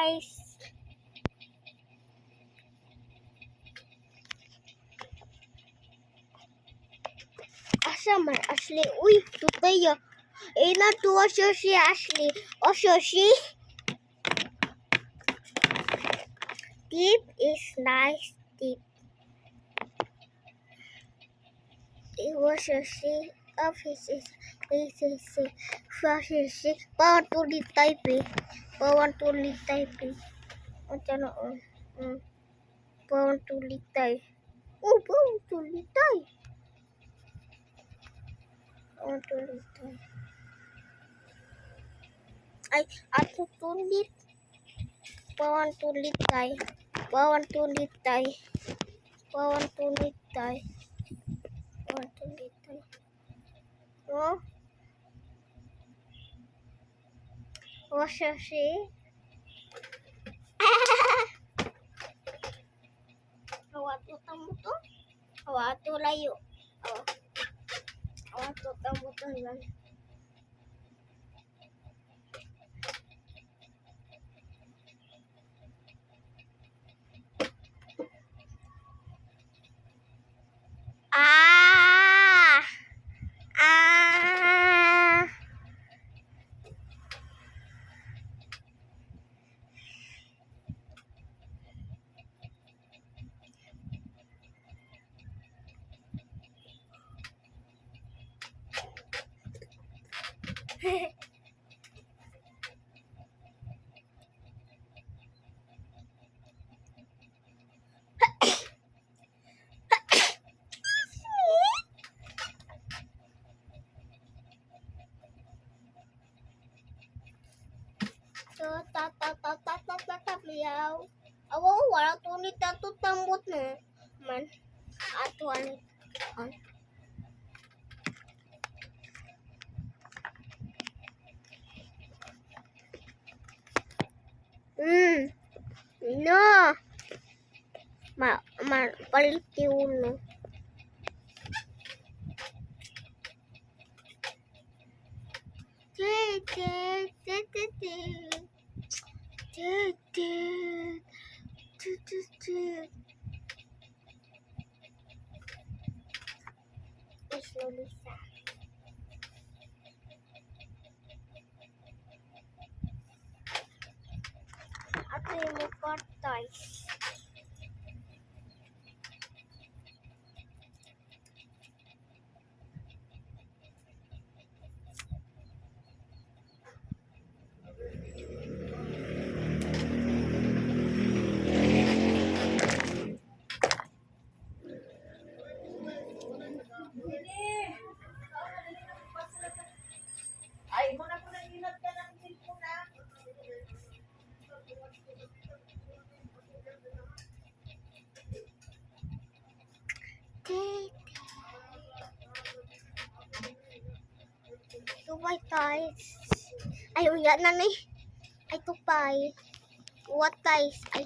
guys. Asa man Ashley? Uy, tutay ya. Natuwa siya si Ashley. O siya si Tip is nice. Tip. It was a she of his power to the typing. Power to the typing. Ano na power to the type. Oh, power to the type. Power to the type. Ay, ato tulit. Power to the type. Power to the type. Power to the type. Power to the type. Oh. What's your she? Awato tamo to? Awato layo. Awato tamo to lang. Ah! Ah! Liyaw. Awo, wala to ni tato tambot no. Man, ato ani. No. Palit yung ulo. Lisa. Ato yung kartais. Ay, muna ko nang inat ka ng cellphone na. Tupay guys. Ay, uya na ni. Ay, tupay. What guys? Ay.